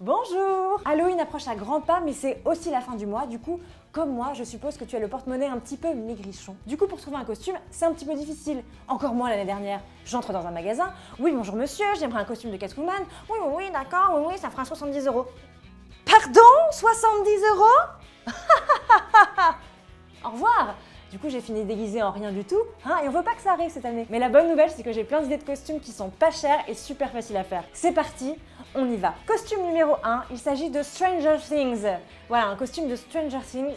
Bonjour! Halloween approche à grands pas, mais c'est aussi la fin du mois. Du coup, comme moi, je suppose que tu as le porte-monnaie un petit peu maigrichon. Du coup, pour trouver un costume, c'est un petit peu difficile. Encore moins l'année dernière. J'entre dans un magasin. Oui, bonjour monsieur, j'aimerais un costume de Catwoman. Oui, d'accord, oui, ça fera 70 €. Pardon? 70 €? Au revoir! Du coup, j'ai fini déguisée en rien du tout, et on veut pas que ça arrive cette année. Mais la bonne nouvelle, c'est que j'ai plein d'idées de costumes qui sont pas chers et super faciles à faire. C'est parti, on y va. Costume numéro 1, il s'agit de Stranger Things. Voilà, un costume de Stranger Things.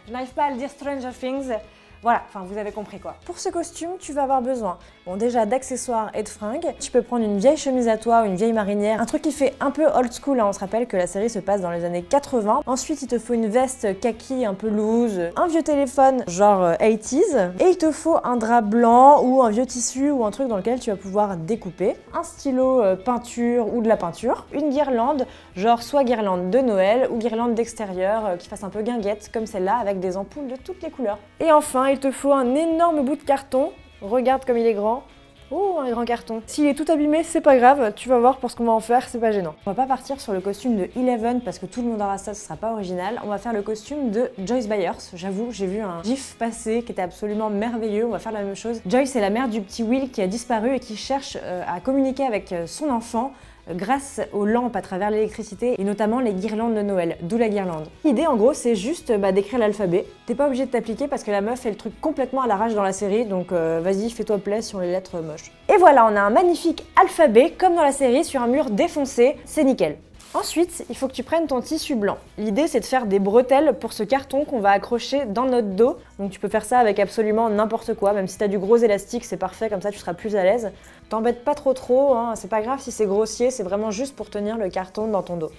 Je n'arrive pas à le dire Stranger Things. Voilà, enfin vous avez compris quoi. Pour ce costume, tu vas avoir besoin, déjà d'accessoires et de fringues. Tu peux prendre une vieille chemise à toi ou une vieille marinière, un truc qui fait un peu old school, on se rappelle que la série se passe dans les années 80. Ensuite, il te faut une veste kaki un peu loose, un vieux téléphone genre 80s, et il te faut un drap blanc ou un vieux tissu ou un truc dans lequel tu vas pouvoir découper, un stylo peinture ou de la peinture, une guirlande, genre soit guirlande de Noël ou guirlande d'extérieur qui fasse un peu guinguette comme celle-là avec des ampoules de toutes les couleurs. Et enfin, il te faut un énorme bout de carton. Regarde comme il est grand. Oh, un grand carton. S'il est tout abîmé, c'est pas grave, tu vas voir pour ce qu'on va en faire, c'est pas gênant. On va pas partir sur le costume de Eleven parce que tout le monde aura ça, ce sera pas original. On va faire le costume de Joyce Byers. J'avoue, j'ai vu un gif passer qui était absolument merveilleux. On va faire la même chose. Joyce est la mère du petit Will qui a disparu et qui cherche à communiquer avec son enfant grâce aux lampes à travers l'électricité et notamment les guirlandes de Noël, d'où la guirlande. L'idée en gros c'est juste d'écrire l'alphabet. T'es pas obligé de t'appliquer parce que la meuf fait le truc complètement à l'arrache dans la série, donc vas-y fais-toi plaisir sur les lettres moches. Et voilà, on a un magnifique alphabet comme dans la série sur un mur défoncé, c'est nickel. Ensuite, il faut que tu prennes ton tissu blanc. L'idée, c'est de faire des bretelles pour ce carton qu'on va accrocher dans notre dos. Donc tu peux faire ça avec absolument n'importe quoi, même si tu as du gros élastique, c'est parfait, comme ça tu seras plus à l'aise. T'embête pas trop, c'est pas grave si c'est grossier, c'est vraiment juste pour tenir le carton dans ton dos.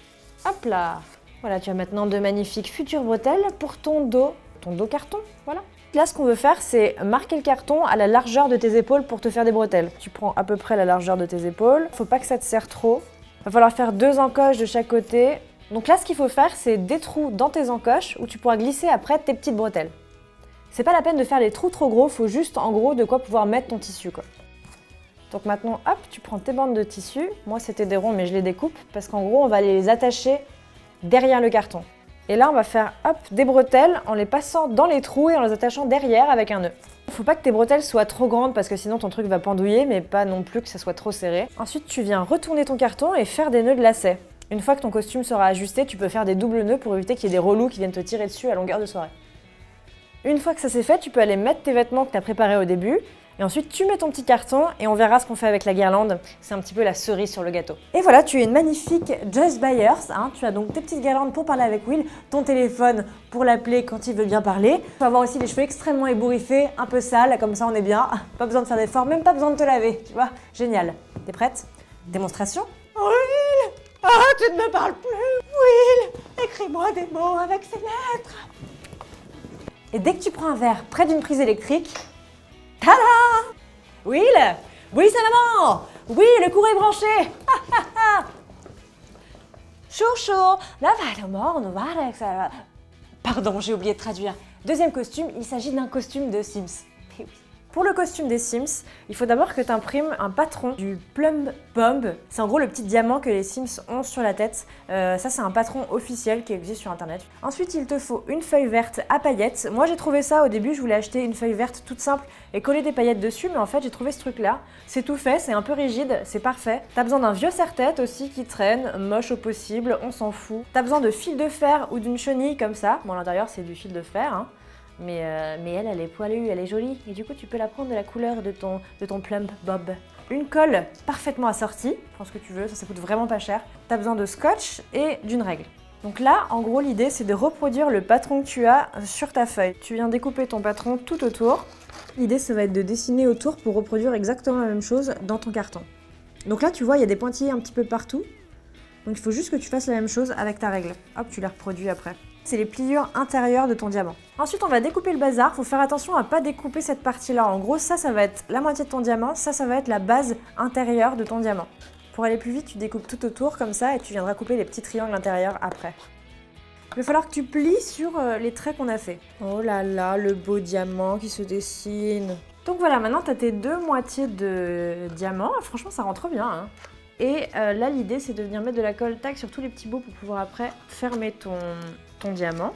Hop là! Voilà, tu as maintenant de magnifiques futures bretelles pour ton dos carton, voilà. Là, ce qu'on veut faire, c'est marquer le carton à la largeur de tes épaules pour te faire des bretelles. Tu prends à peu près la largeur de tes épaules, faut pas que ça te serre trop. Va falloir faire 2 encoches de chaque côté. Donc là, ce qu'il faut faire, c'est des trous dans tes encoches où tu pourras glisser après tes petites bretelles. C'est pas la peine de faire les trous trop gros, faut juste en gros de quoi pouvoir mettre ton tissu quoi. Donc maintenant, hop, tu prends tes bandes de tissu. Moi, c'était des ronds, mais je les découpe parce qu'en gros, on va les attacher derrière le carton. Et là, on va faire hop des bretelles en les passant dans les trous et en les attachant derrière avec un nœud. Faut pas que tes bretelles soient trop grandes parce que sinon ton truc va pendouiller, mais pas non plus que ça soit trop serré. Ensuite, tu viens retourner ton carton et faire des nœuds de lacets. Une fois que ton costume sera ajusté, tu peux faire des doubles nœuds pour éviter qu'il y ait des relous qui viennent te tirer dessus à longueur de soirée. Une fois que ça c'est fait, tu peux aller mettre tes vêtements que tu as préparés au début. Et ensuite, tu mets ton petit carton et on verra ce qu'on fait avec la guirlande. C'est un petit peu la cerise sur le gâteau. Et voilà, tu es une magnifique Joyce Byers. Tu as donc tes petites guirlandes pour parler avec Will, ton téléphone pour l'appeler quand il veut bien parler. Tu vas avoir aussi les cheveux extrêmement ébouriffés, un peu sales, comme ça on est bien. Pas besoin de faire d'efforts, même pas besoin de te laver, tu vois. Génial. T'es prête? Démonstration? Will! Tu ne me parles plus! Will! Écris-moi des mots avec ces lettres! Et dès que tu prends un verre près d'une prise électrique, tada! Will! Oui, c'est maman! Oui, le courant est branché! Chouchou! Pardon, j'ai oublié de traduire. Deuxième costume, il s'agit d'un costume de Sims. Eh oui. Pour le costume des Sims, il faut d'abord que tu imprimes un patron du Plum Bomb. C'est en gros le petit diamant que les Sims ont sur la tête. Ça, c'est un patron officiel qui existe sur internet. Ensuite, il te faut une feuille verte à paillettes. Moi, j'ai trouvé ça au début, je voulais acheter une feuille verte toute simple et coller des paillettes dessus, mais en fait, j'ai trouvé ce truc-là. C'est tout fait, c'est un peu rigide, c'est parfait. T'as besoin d'un vieux serre-tête aussi qui traîne, moche au possible, on s'en fout. T'as besoin de fil de fer ou d'une chenille comme ça. Bon, à l'intérieur, c'est du fil de fer, Mais elle est poilue, elle est jolie. Et du coup, tu peux la prendre de la couleur de ton Plump Bob. Une colle parfaitement assortie. Prends ce que tu veux, ça coûte vraiment pas cher. T'as besoin de scotch et d'une règle. Donc là, en gros, l'idée, c'est de reproduire le patron que tu as sur ta feuille. Tu viens découper ton patron tout autour. L'idée, ça va être de dessiner autour pour reproduire exactement la même chose dans ton carton. Donc là, tu vois, il y a des pointillés un petit peu partout. Donc il faut juste que tu fasses la même chose avec ta règle. Hop, tu les reproduis après. C'est les pliures intérieures de ton diamant. Ensuite, on va découper le bazar. Faut faire attention à pas découper cette partie-là. En gros, ça va être la moitié de ton diamant. Ça va être la base intérieure de ton diamant. Pour aller plus vite, tu découpes tout autour comme ça et tu viendras couper les petits triangles intérieurs après. Il va falloir que tu plies sur les traits qu'on a fait. Oh là là, le beau diamant qui se dessine. Donc voilà, maintenant tu as tes 2 moitiés de diamant. Franchement, ça rentre bien. Et là, l'idée, c'est de venir mettre de la colle tac sur tous les petits bouts pour pouvoir après fermer ton diamant.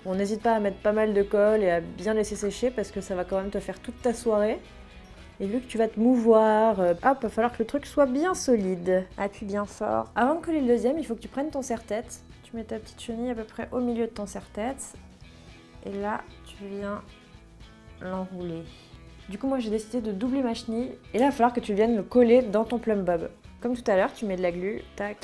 Bon, n'hésite pas à mettre pas mal de colle et à bien laisser sécher parce que ça va quand même te faire toute ta soirée. Et vu que tu vas te mouvoir, hop, va falloir que le truc soit bien solide. Appuie bien fort. Avant de coller le deuxième, il faut que tu prennes ton serre-tête. Tu mets ta petite chenille à peu près au milieu de ton serre-tête. Et là, tu viens l'enrouler. Du coup, moi, j'ai décidé de doubler ma chenille. Et là, il va falloir que tu viennes le coller dans ton plumb bob. Comme tout à l'heure, tu mets de la glu, tac,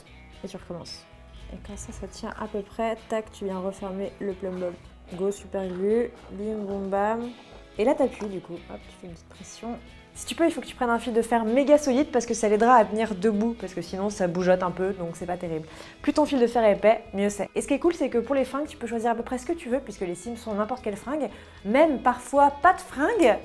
et tu recommences. Et quand ça tient à peu près, tac, tu viens refermer le plumb bob. Go, super glue, bim, boum, bam. Et là, t'appuies du coup. Hop, tu fais une petite pression. Si tu peux, il faut que tu prennes un fil de fer méga solide parce que ça l'aidera à tenir debout parce que sinon ça bougeotte un peu donc c'est pas terrible. Plus ton fil de fer est épais, mieux c'est. Et ce qui est cool, c'est que pour les fringues, tu peux choisir à peu près ce que tu veux puisque les Sims sont n'importe quelle fringue, même parfois pas de fringue.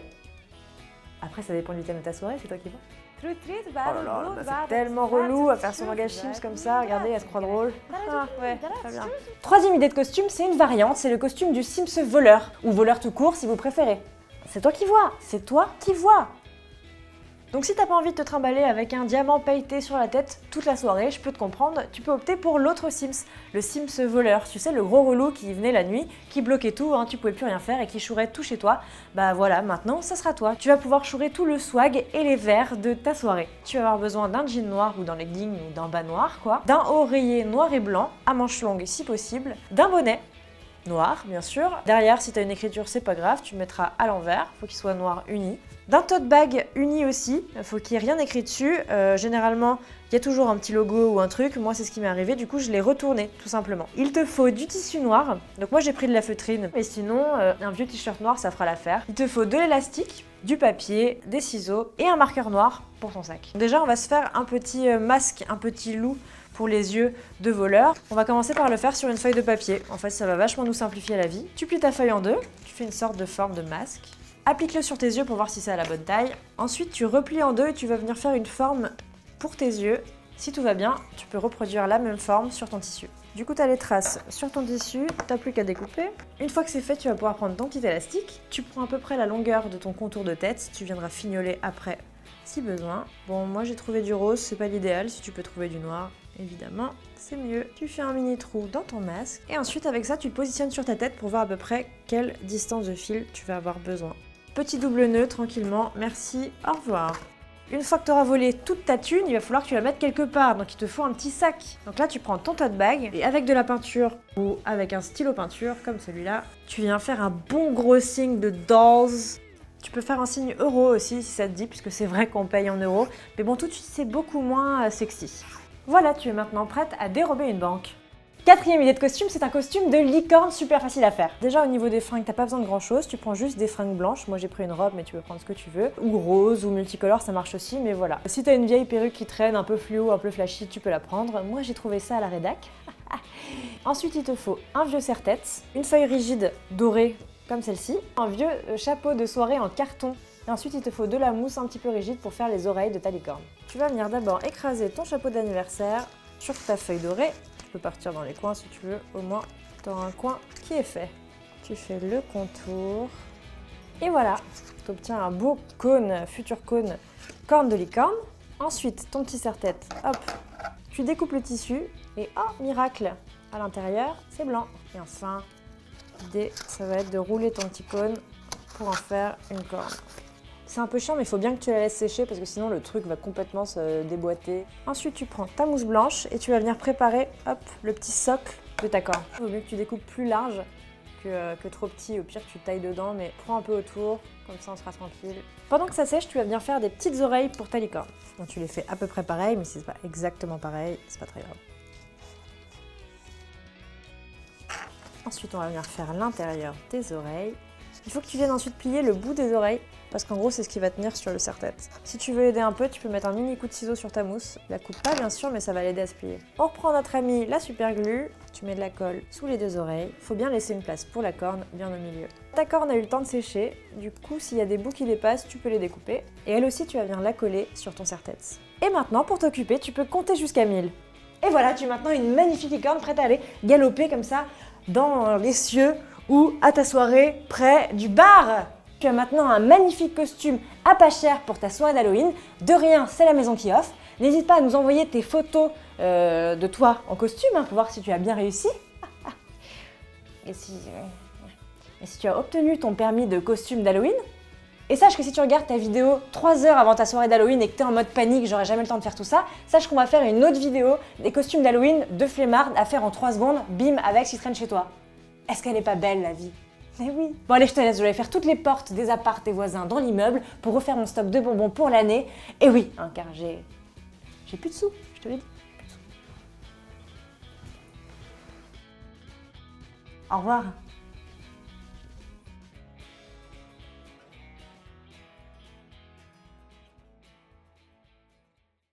Après, ça dépend du thème de ta soirée, c'est toi qui vois. Oh là là, c'est tellement relou à faire son langage Sims comme ça, regardez, elle se croit drôle. Ah ouais, très bien. Troisième idée de costume, c'est une variante, c'est le costume du Sims voleur, ou voleur tout court si vous préférez. C'est toi qui vois, c'est toi qui vois. Donc si t'as pas envie de te trimballer avec un diamant pailleté sur la tête toute la soirée, je peux te comprendre, tu peux opter pour l'autre Sims, le Sims voleur. Tu sais, le gros relou qui venait la nuit, qui bloquait tout, hein, tu pouvais plus rien faire et qui chourait tout chez toi. Bah voilà, maintenant ça sera toi. Tu vas pouvoir chourer tout le swag et les verres de ta soirée. Tu vas avoir besoin d'un jean noir ou d'un legging ou d'un bas noir quoi, d'un haut rayé noir et blanc, à manches longues si possible, d'un bonnet noir bien sûr. Derrière, si t'as une écriture, c'est pas grave, tu le mettras à l'envers, faut qu'il soit noir uni. D'un tote bag uni aussi, il faut qu'il n'y ait rien écrit dessus. Généralement, il y a toujours un petit logo ou un truc. Moi, c'est ce qui m'est arrivé, du coup, je l'ai retourné, tout simplement. Il te faut du tissu noir. Donc moi, j'ai pris de la feutrine. Mais sinon, un vieux t-shirt noir, ça fera l'affaire. Il te faut de l'élastique, du papier, des ciseaux et un marqueur noir pour ton sac. Déjà, on va se faire un petit masque, un petit loup pour les yeux de voleur. On va commencer par le faire sur une feuille de papier. En fait, ça va vachement nous simplifier la vie. Tu plies ta feuille en deux, tu fais une sorte de forme de masque. Applique-le sur tes yeux pour voir si c'est à la bonne taille. Ensuite, tu replies en deux et tu vas venir faire une forme pour tes yeux. Si tout va bien, tu peux reproduire la même forme sur ton tissu. Du coup, tu as les traces sur ton tissu, tu n'as plus qu'à découper. Une fois que c'est fait, tu vas pouvoir prendre ton petit élastique. Tu prends à peu près la longueur de ton contour de tête. Tu viendras fignoler après si besoin. Bon, moi j'ai trouvé du rose, c'est pas l'idéal. Si tu peux trouver du noir, évidemment, c'est mieux. Tu fais un mini trou dans ton masque. Et ensuite, avec ça, tu le positionnes sur ta tête pour voir à peu près quelle distance de fil tu vas avoir besoin. Petit double nœud, tranquillement, merci, au revoir. Une fois que tu auras volé toute ta thune, il va falloir que tu la mettes quelque part, donc il te faut un petit sac. Donc là, tu prends ton tote bag, et avec de la peinture, ou avec un stylo peinture, comme celui-là, tu viens faire un bon gros signe de dolls. Tu peux faire un signe euro aussi, si ça te dit, puisque c'est vrai qu'on paye en euros, mais bon, tout de suite, c'est beaucoup moins sexy. Voilà, tu es maintenant prête à dérober une banque. Quatrième idée de costume, c'est un costume de licorne super facile à faire. Déjà au niveau des fringues, t'as pas besoin de grand chose, tu prends juste des fringues blanches. Moi j'ai pris une robe, mais tu peux prendre ce que tu veux. Ou rose ou multicolore, ça marche aussi, mais voilà. Si t'as une vieille perruque qui traîne, un peu fluo, un peu flashy, tu peux la prendre. Moi j'ai trouvé ça à la rédac. Ensuite il te faut un vieux serre-tête, une feuille rigide dorée comme celle-ci, un vieux chapeau de soirée en carton. Et ensuite il te faut de la mousse un petit peu rigide pour faire les oreilles de ta licorne. Tu vas venir d'abord écraser ton chapeau d'anniversaire sur ta feuille dorée. Tu peux partir dans les coins si tu veux, au moins tu auras un coin qui est fait. Tu fais le contour et voilà, tu obtiens un beau cône, futur cône, corne de licorne. Ensuite, ton petit serre-tête, hop, tu découpes le tissu et oh, miracle, à l'intérieur, c'est blanc. Et enfin, l'idée, ça va être de rouler ton petit cône pour en faire une corne. C'est un peu chiant, mais il faut bien que tu la laisses sécher parce que sinon le truc va complètement se déboîter. Ensuite, tu prends ta mousse blanche et tu vas venir préparer hop, le petit socle de ta corne. Il vaut mieux que tu découpes plus large que trop petit. Au pire, tu tailles dedans, mais prends un peu autour, comme ça on sera tranquille. Pendant que ça sèche, tu vas venir faire des petites oreilles pour ta licorne. Donc tu les fais à peu près pareil, mais si c'est pas exactement pareil, c'est pas très grave. Ensuite, on va venir faire l'intérieur des oreilles. Il faut que tu viennes ensuite plier le bout des oreilles parce qu'en gros c'est ce qui va tenir sur le serre-tête. Si tu veux aider un peu, tu peux mettre un mini coup de ciseau sur ta mousse. La coupe pas bien sûr, mais ça va l'aider à se plier. On reprend notre ami la super glue, tu mets de la colle sous les deux oreilles. Faut bien laisser une place pour la corne bien au milieu. Ta corne a eu le temps de sécher, du coup s'il y a des bouts qui dépassent, tu peux les découper. Et elle aussi tu vas venir la coller sur ton serre-tête. Et maintenant pour t'occuper, tu peux compter jusqu'à 1000. Et voilà, tu as maintenant une magnifique licorne prête à aller galoper comme ça dans les cieux ou à ta soirée près du bar. Tu as maintenant un magnifique costume à pas cher pour ta soirée d'Halloween. De rien, c'est la maison qui offre. N'hésite pas à nous envoyer tes photos de toi en costume pour voir si tu as bien réussi. Et si tu as obtenu ton permis de costume d'Halloween. Et sache que si tu regardes ta vidéo 3 heures avant ta soirée d'Halloween et que tu es en mode panique, j'aurai jamais le temps de faire tout ça, sache qu'on va faire une autre vidéo des costumes d'Halloween de flemmard à faire en 3 secondes, bim, avec si traîne chez toi. Est-ce qu'elle est pas belle la vie? Mais oui. Bon allez, je te laisse, je vais faire toutes les portes des apparts des voisins dans l'immeuble pour refaire mon stock de bonbons pour l'année. Et oui, car j'ai plus de sous, je te l'ai dit. Au revoir.